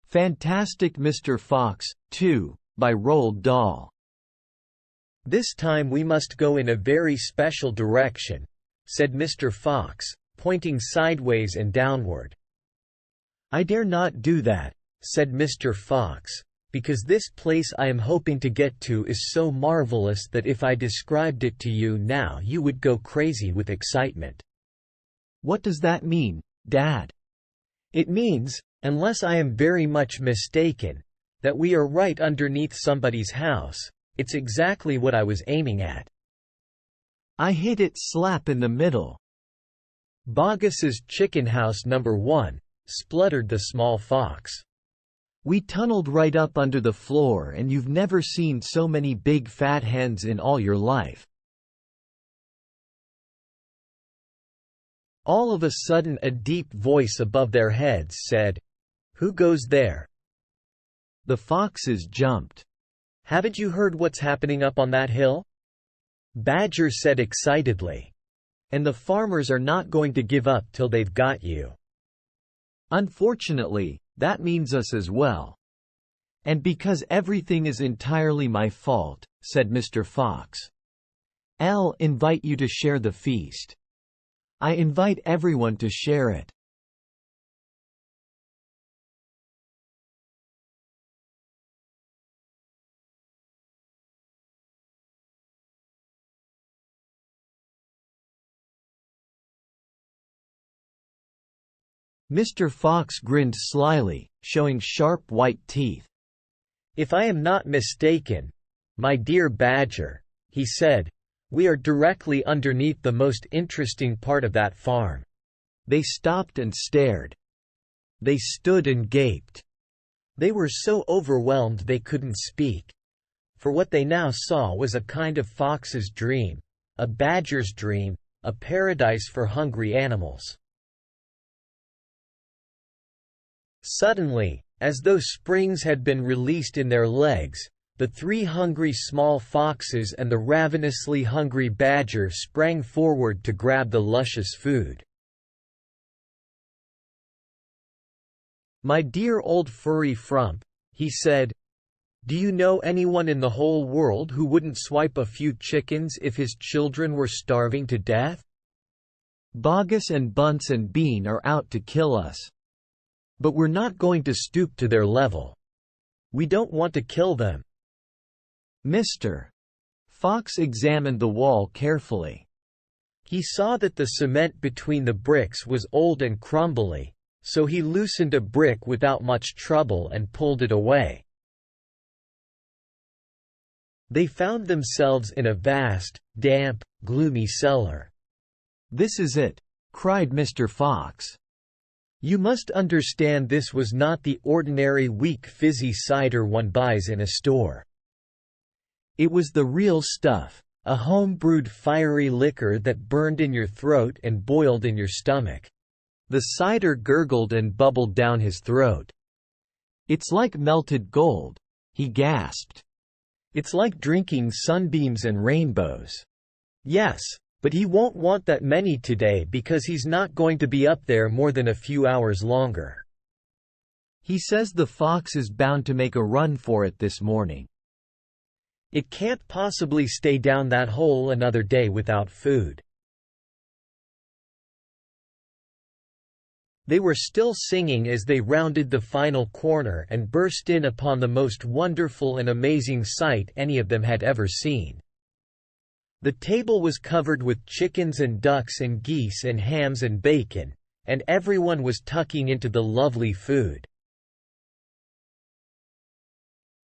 Fantastic Mr. Fox, 2, by Roald Dahl. "This time we must go in a very special direction," said Mr. Fox, pointing sideways and downward. "I dare not do that," said Mr. Fox, "because this place I am hoping to get to is so marvelous that if I described it to you now you would go crazy with excitement." "What does that mean, Dad?" "It means, unless I am very much mistaken, that we are right underneath somebody's house. It's exactly what I was aiming at." "I hit it slap in the middle." "Bogus's chicken house number 1, spluttered the small fox. "We tunneled right up under the floor and you've never seen so many big fat hens in all your life." All of a sudden a deep voice above their heads said, "Who goes there?" The foxes jumped. "Haven't you heard what's happening up on that hill?" Badger said excitedly. "And the farmers are not going to give up till they've got you." "Unfortunately, that means us as well. And because everything is entirely my fault," said Mr. Fox. "I'll invite you to share the feast. I invite everyone to share it." Mr. Fox grinned slyly, showing sharp white teeth. "If I am not mistaken, my dear Badger," he said, "we are directly underneath the most interesting part of that farm." They stopped and stared. They stood and gaped. They were so overwhelmed they couldn't speak. For what they now saw was a kind of fox's dream, a badger's dream, a paradise for hungry animals. Suddenly, as though springs had been released in their legs, the 3 hungry small foxes and the ravenously hungry badger sprang forward to grab the luscious food. "My dear old furry frump," he said, "do you know anyone in the whole world who wouldn't swipe a few chickens if his children were starving to death? Bogus and Bunce and Bean are out to kill us. But we're not going to stoop to their level. We don't want to kill them." Mr. Fox examined the wall carefully. He saw that the cement between the bricks was old and crumbly, so he loosened a brick without much trouble and pulled it away. They found themselves in a vast, damp, gloomy cellar. "This is it," cried Mr. Fox. "You must understand this was not the ordinary weak fizzy cider one buys in a store. It was the real stuff, a home-brewed fiery liquor that burned in your throat and boiled in your stomach." The cider gurgled and bubbled down his throat. "It's like melted gold," he gasped. "It's like drinking sunbeams and rainbows." "Yes. But he won't want that many today because he's not going to be up there more than a few hours longer. He says the fox is bound to make a run for it this morning. It can't possibly stay down that hole another day without food." They were still singing as they rounded the final corner and burst in upon the most wonderful and amazing sight any of them had ever seen. The table was covered with chickens and ducks and geese and hams and bacon, and everyone was tucking into the lovely food.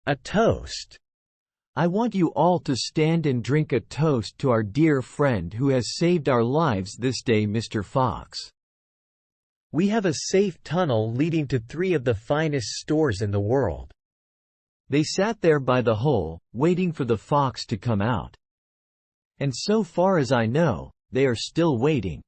"A toast. I want you all to stand and drink a toast to our dear friend who has saved our lives this day, Mr. Fox. We have a safe tunnel leading to 3 of the finest stores in the world." They sat there by the hole, waiting for the fox to come out. And so far as I know, they are still waiting.